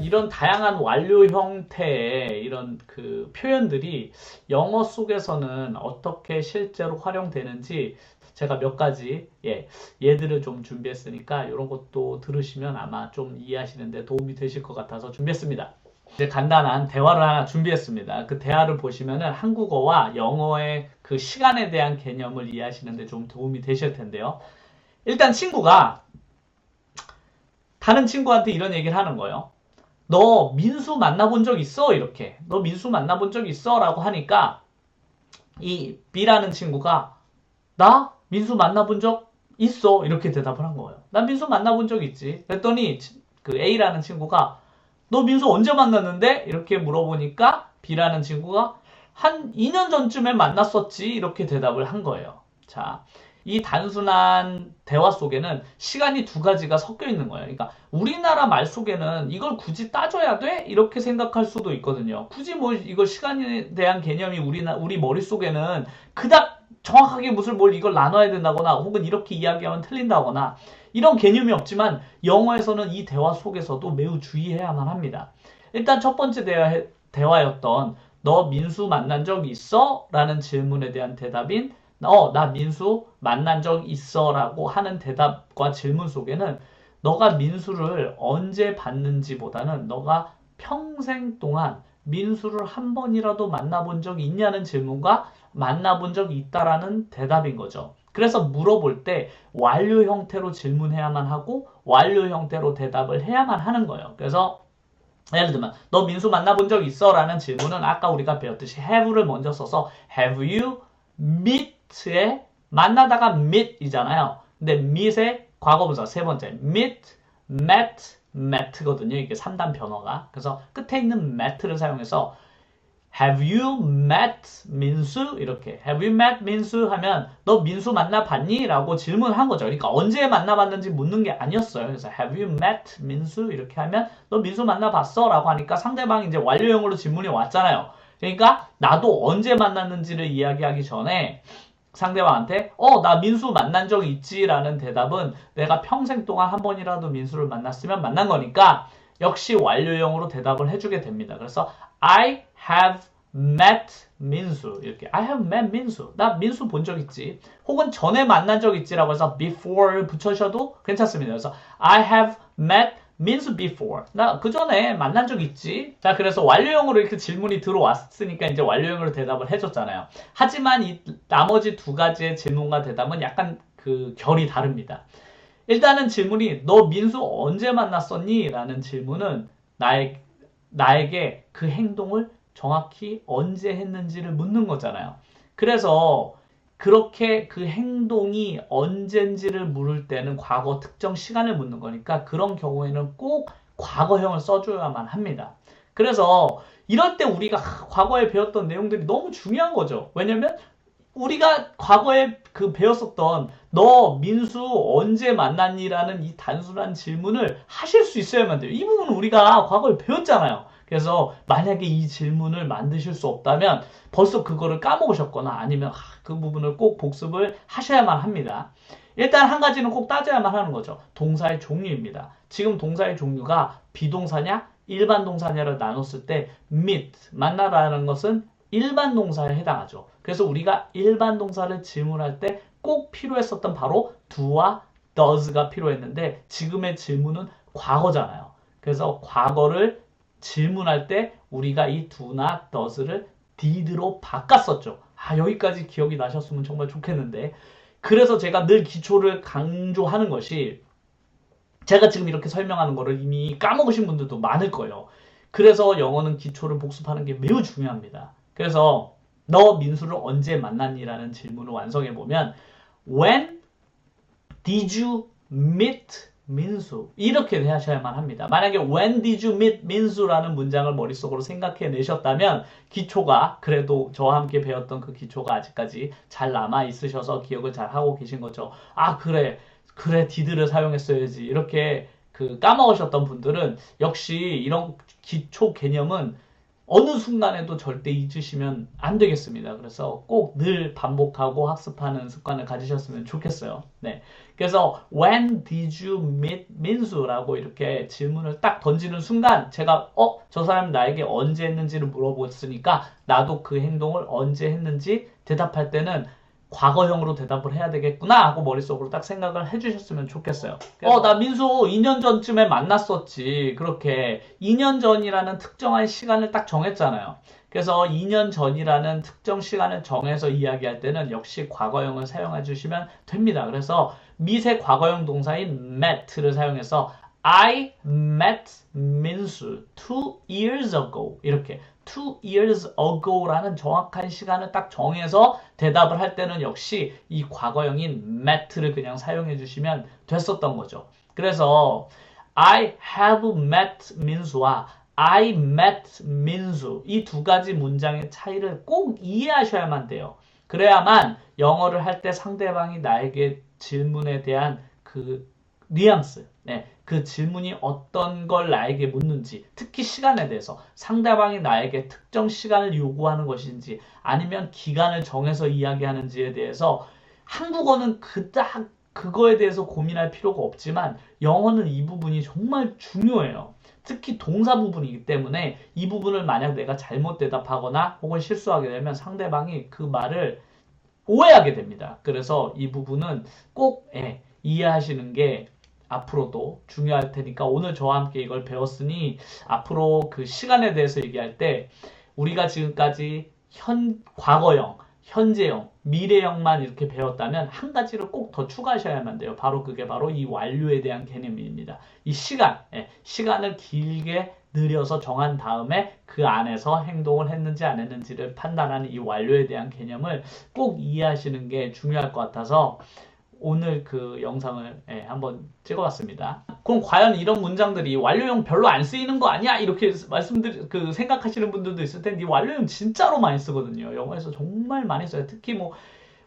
이런 다양한 완료 형태의 이런 그 표현들이 영어 속에서는 어떻게 실제로 활용되는지 제가 몇 가지 예들을 좀 준비했으니까 이런 것도 들으시면 아마 좀 이해하시는데 도움이 되실 것 같아서 준비했습니다. 이제 간단한 대화를 하나 준비했습니다. 그 대화를 보시면은 한국어와 영어의 그 시간에 대한 개념을 이해하시는데 좀 도움이 되실 텐데요. 일단 친구가 다른 친구한테 이런 얘기를 하는 거예요. 너 민수 만나본 적 있어? 이렇게. 너 민수 만나본 적 있어? 라고 하니까 이 B라는 친구가 나 민수 만나본 적 있어. 이렇게 대답을 한 거예요. 난 민수 만나본 적 있지. 그랬더니 그 A라는 친구가 너 민수 언제 만났는데? 이렇게 물어보니까 B라는 친구가 한 2년 전쯤에 만났었지. 이렇게 대답을 한 거예요. 자, 이 단순한 대화 속에는 시간이 두 가지가 섞여 있는 거예요. 그러니까 우리나라 말 속에는 이걸 굳이 따져야 돼? 이렇게 생각할 수도 있거든요. 굳이 뭐 이걸 시간에 대한 개념이 우리 머릿속에는 그닥 정확하게 무슨 뭘 이걸 나눠야 된다거나 혹은 이렇게 이야기하면 틀린다거나 이런 개념이 없지만 영어에서는 이 대화 속에서도 매우 주의해야만 합니다. 일단 첫 번째 대화였던 너 민수 만난 적 있어? 라는 질문에 대한 대답인 나 민수 만난 적 있어 라고 하는 대답과 질문 속에는 너가 민수를 언제 봤는지보다는 너가 평생 동안 민수를 한 번이라도 만나본 적이 있냐는 질문과 만나본 적이 있다라는 대답인 거죠. 그래서 물어볼 때 완료 형태로 질문해야만 하고 완료 형태로 대답을 해야만 하는 거예요. 그래서 예를 들면 너 민수 만나본 적 있어? 라는 질문은 아까 우리가 배웠듯이 have를 먼저 써서 have you met에 만나다가 meet이잖아요. 근데 meet의 과거분사 세 번째 meet, met, met거든요. 이게 3단 변어가. 그래서 끝에 있는 met를 사용해서 Have you met 민수? 이렇게 Have you met 민수? 하면 너 민수 만나봤니? 라고 질문한 거죠. 그러니까 언제 만나봤는지 묻는 게 아니었어요. 그래서 Have you met 민수? 이렇게 하면 너 민수 만나봤어? 라고 하니까 상대방이 이제 완료형으로 질문이 왔잖아요. 그러니까 나도 언제 만났는지를 이야기하기 전에 상대방한테 나 민수 만난 적 있지? 라는 대답은 내가 평생 동안 한 번이라도 민수를 만났으면 만난 거니까 역시 완료형으로 대답을 해주게 됩니다. 그래서 I have met 민수 이렇게 I have met 민수 나 민수 본 적 있지 혹은 전에 만난 적 있지라고 해서 before를 붙여셔도 괜찮습니다. 그래서 I have met 민수 before 나 그 전에 만난 적 있지. 자 그래서 완료형으로 이렇게 질문이 들어왔으니까 이제 완료형으로 대답을 해줬잖아요. 하지만 이 나머지 두 가지의 질문과 대답은 약간 그 결이 다릅니다. 일단은 질문이 너 민수 언제 만났었니? 라는 질문은 나에게 그 행동을 정확히 언제 했는지를 묻는 거잖아요. 그래서 그렇게 그 행동이 언젠지를 물을 때는 과거 특정 시간을 묻는 거니까 그런 경우에는 꼭 과거형을 써줘야만 합니다. 그래서 이럴 때 우리가 과거에 배웠던 내용들이 너무 중요한 거죠. 왜냐면 우리가 과거에 그 배웠었던 너 민수 언제 만났니라는 이 단순한 질문을 하실 수 있어야만 돼요. 이 부분은 우리가 과거에 배웠잖아요. 그래서 만약에 이 질문을 만드실 수 없다면 벌써 그거를 까먹으셨거나 아니면 그 부분을 꼭 복습을 하셔야만 합니다. 일단 한 가지는 꼭 따져야만 하는 거죠. 동사의 종류입니다. 지금 동사의 종류가 비동사냐 일반 동사냐를 나눴을 때 meet 만나라는 것은 일반 동사에 해당하죠. 그래서 우리가 일반 동사를 질문할 때 꼭 필요했었던 바로 do와 does가 필요했는데 지금의 질문은 과거잖아요. 그래서 과거를 질문할 때 우리가 이 do나 does를 did로 바꿨었죠. 여기까지 기억이 나셨으면 정말 좋겠는데 그래서 제가 늘 기초를 강조하는 것이 제가 지금 이렇게 설명하는 거를 이미 까먹으신 분들도 많을 거예요. 그래서 영어는 기초를 복습하는 게 매우 중요합니다. 그래서 너 민수를 언제 만났니라는 질문을 완성해 보면 When did you meet 민수? 이렇게 하셔야만 합니다. 만약에 When did you meet 민수라는 문장을 머릿속으로 생각해 내셨다면 기초가 그래도 저와 함께 배웠던 그 기초가 아직까지 잘 남아 있으셔서 기억을 잘 하고 계신 거죠. 그래 did를 사용했어야지 이렇게 그 까먹으셨던 분들은 역시 이런 기초 개념은 어느 순간에도 절대 잊으시면 안 되겠습니다. 그래서 꼭 늘 반복하고 학습하는 습관을 가지셨으면 좋겠어요. 네. 그래서 When did you meet 민수라고 이렇게 질문을 딱 던지는 순간 제가 저 사람이 나에게 언제 했는지를 물어보았으니까 나도 그 행동을 언제 했는지 대답할 때는 과거형으로 대답을 해야 되겠구나 하고 머릿속으로 딱 생각을 해주셨으면 좋겠어요. 나 민수 2년 전쯤에 만났었지. 그렇게 2년 전이라는 특정한 시간을 딱 정했잖아요. 그래서 2년 전이라는 특정 시간을 정해서 이야기할 때는 역시 과거형을 사용해 주시면 됩니다. 그래서 미세 과거형 동사인 met를 사용해서 I met 민수 2 years ago 이렇게 2 years ago라는 정확한 시간을 딱 정해서 대답을 할 때는 역시 이 과거형인 met를 그냥 사용해 주시면 됐었던 거죠. 그래서 I have met 민수와 I met 민수 이 두 가지 문장의 차이를 꼭 이해하셔야만 돼요. 그래야만 영어를 할 때 상대방이 나에게 질문에 대한 그 뉘앙스, 그 질문이 어떤 걸 나에게 묻는지, 특히 시간에 대해서 상대방이 나에게 특정 시간을 요구하는 것인지 아니면 기간을 정해서 이야기하는지에 대해서 한국어는 그닥 그거에 대해서 고민할 필요가 없지만 영어는 이 부분이 정말 중요해요. 특히 동사 부분이기 때문에 이 부분을 만약 내가 잘못 대답하거나 혹은 실수하게 되면 상대방이 그 말을 오해하게 됩니다. 그래서 이 부분은 꼭 이해하시는 게 앞으로도 중요할 테니까 오늘 저와 함께 이걸 배웠으니 앞으로 그 시간에 대해서 얘기할 때 우리가 지금까지 과거형, 현재형, 미래형만 이렇게 배웠다면 한 가지를 꼭 더 추가하셔야만 돼요. 그게 바로 이 완료에 대한 개념입니다. 이 시간을 길게 느려서 정한 다음에 그 안에서 행동을 했는지 안 했는지를 판단하는 이 완료에 대한 개념을 꼭 이해하시는 게 중요할 것 같아서 오늘 그 영상을 한번 찍어봤습니다. 그럼 과연 이런 문장들이 완료형 별로 안 쓰이는 거 아니야? 이렇게 생각하시는 분들도 있을 텐데 이 완료형 진짜로 많이 쓰거든요. 영어에서 정말 많이 써요. 특히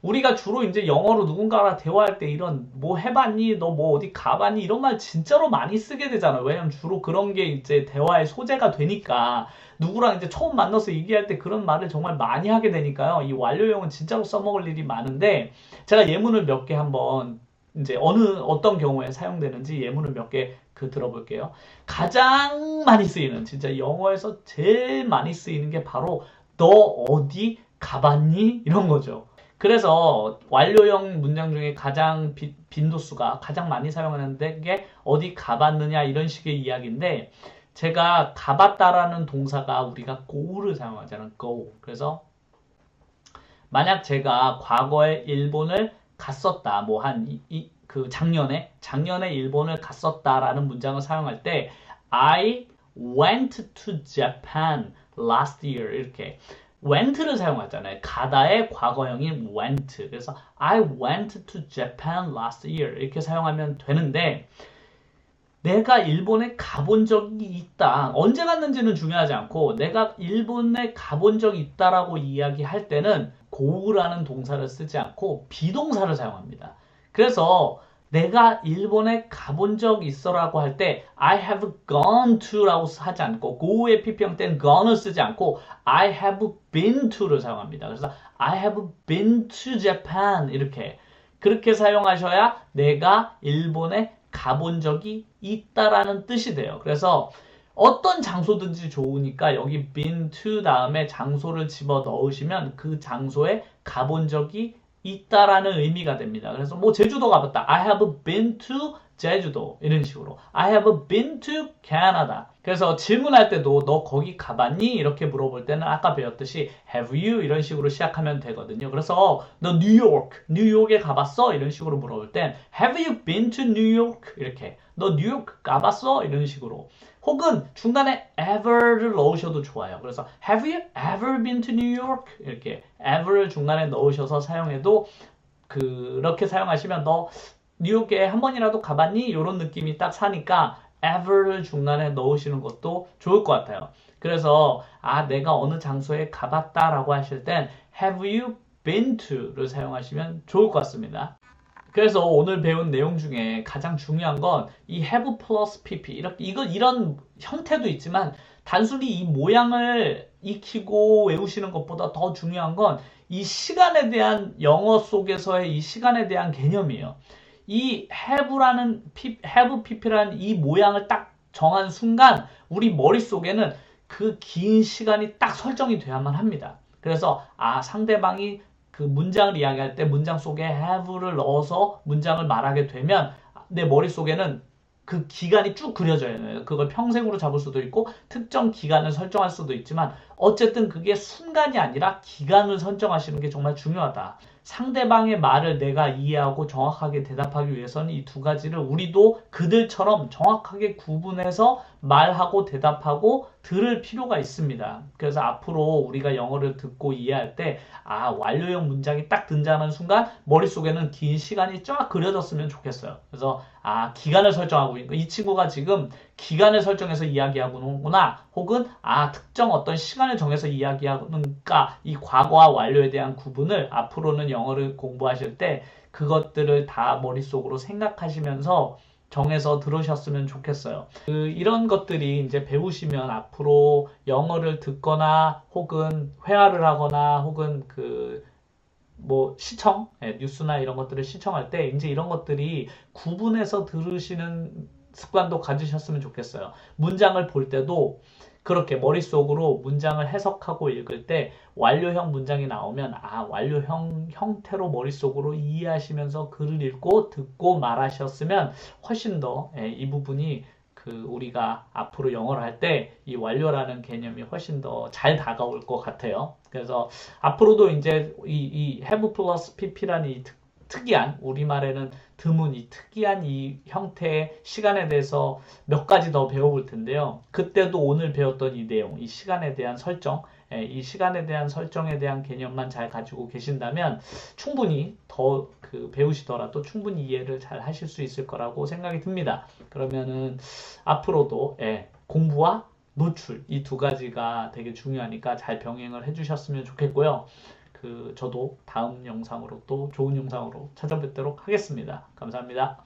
우리가 주로 이제 영어로 누군가랑 대화할 때 이런 뭐 해봤니? 너 뭐 어디 가봤니? 이런 말 진짜로 많이 쓰게 되잖아요. 왜냐면 주로 그런 게 이제 대화의 소재가 되니까 누구랑 이제 처음 만나서 얘기할 때 그런 말을 정말 많이 하게 되니까요. 이 완료형은 진짜로 써먹을 일이 많은데 제가 예문을 몇 개 한번 이제 어떤 경우에 사용되는지 예문을 몇 개 들어볼게요. 가장 많이 쓰이는 진짜 영어에서 제일 많이 쓰이는 게 바로 너 어디 가봤니? 이런 거죠. 그래서 완료형 문장 중에 가장 빈도수가 가장 많이 사용하는 게 어디 가봤느냐 이런 식의 이야기인데 제가 가봤다라는 동사가 우리가 go를 사용하잖아요. go. 그래서 만약 제가 과거에 일본을 갔었다. 작년에 일본을 갔었다라는 문장을 사용할 때 I went to Japan last year 이렇게 went를 사용하잖아요. 가다의 과거형인 went. 그래서 I went to Japan last year 이렇게 사용하면 되는데 내가 일본에 가본 적이 있다. 언제 갔는지는 중요하지 않고 내가 일본에 가본 적이 있다라고 이야기할 때는 go라는 동사를 쓰지 않고 비동사를 사용합니다. 그래서 내가 일본에 가본 적 있어라고 할 때 I have gone to라고 하지 않고 go의 PP형 때는 gone을 쓰지 않고 I have been to를 사용합니다. 그래서 I have been to Japan 그렇게 사용하셔야 내가 일본에 가본 적이 있다라는 뜻이 돼요. 그래서 어떤 장소든지 좋으니까 여기 been to 다음에 장소를 집어 넣으시면 그 장소에 가본 적이 있다라는 의미가 됩니다. 그래서 제주도 가봤다. I have been to 제주도 이런 식으로 I have been to Canada. 그래서 질문할 때도 너 거기 가봤니? 이렇게 물어볼 때는 아까 배웠듯이 have you 이런 식으로 시작하면 되거든요. 그래서 너 뉴욕에 가봤어? 이런 식으로 물어볼 땐 have you been to New York? 이렇게 너 뉴욕 가봤어? 이런 식으로 혹은 중간에 ever를 넣으셔도 좋아요. 그래서 have you ever been to New York? 이렇게 ever를 중간에 넣으셔서 사용해도 그렇게 사용하시면 너 뉴욕에 한 번이라도 가봤니? 이런 느낌이 딱 사니까 ever를 중간에 넣으시는 것도 좋을 것 같아요. 그래서 내가 어느 장소에 가봤다라고 하실 땐 have you been to를 사용하시면 좋을 것 같습니다. 그래서 오늘 배운 내용 중에 가장 중요한 건 이 have plus pp 이런 형태도 있지만 단순히 이 모양을 익히고 외우시는 것보다 더 중요한 건 이 시간에 대한 영어 속에서의 이 시간에 대한 개념이에요. 이 have pp라는 이 모양을 딱 정한 순간 우리 머릿속에는 그 긴 시간이 딱 설정이 돼야만 합니다. 그래서 상대방이 그 문장을 이야기할 때 문장 속에 have를 넣어서 문장을 말하게 되면 내 머릿속에는 그 기간이 쭉 그려져야 해요. 그걸 평생으로 잡을 수도 있고 특정 기간을 설정할 수도 있지만 어쨌든 그게 순간이 아니라 기간을 설정하시는 게 정말 중요하다. 상대방의 말을 내가 이해하고 정확하게 대답하기 위해서는 이 두 가지를 우리도 그들처럼 정확하게 구분해서 말하고 대답하고 들을 필요가 있습니다. 그래서 앞으로 우리가 영어를 듣고 이해할 때 완료형 문장이 딱 등장하는 순간 머릿속에는 긴 시간이 쫙 그려졌으면 좋겠어요. 그래서 기간을 설정하고 있고 이 친구가 지금 기간을 설정해서 이야기하구나 혹은 특정 어떤 시간을 정해서 이야기하는가 이 과거와 완료에 대한 구분을 앞으로는 영어를 공부하실 때 그것들을 다 머릿속으로 생각하시면서 정해서 들으셨으면 좋겠어요. 이런 것들이 이제 배우시면 앞으로 영어를 듣거나 혹은 회화를 하거나 혹은 시청, 뉴스나 이런 것들을 시청할 때 이제 이런 것들이 구분해서 들으시는 습관도 가지셨으면 좋겠어요. 문장을 볼 때도 그렇게 머릿속으로 문장을 해석하고 읽을 때 완료형 문장이 나오면 완료형 형태로 머릿속으로 이해하시면서 글을 읽고 듣고 말하셨으면 훨씬 더 이 부분이 우리가 앞으로 영어를 할 때 이 완료라는 개념이 훨씬 더 잘 다가올 것 같아요. 그래서 앞으로도 이제 이 have plus pp라는 이 특이한 우리말에는 드문 이 특이한 이 형태의 시간에 대해서 몇 가지 더 배워볼 텐데요. 그때도 오늘 배웠던 이 내용, 이 시간에 대한 설정, 이 시간에 대한 설정에 대한 개념만 잘 가지고 계신다면 충분히 더 배우시더라도 충분히 이해를 잘 하실 수 있을 거라고 생각이 듭니다. 그러면은 앞으로도 공부와 노출 이 두 가지가 되게 중요하니까 잘 병행을 해주셨으면 좋겠고요. 저도 다음 영상으로 또 좋은 영상으로 찾아뵙도록 하겠습니다. 감사합니다.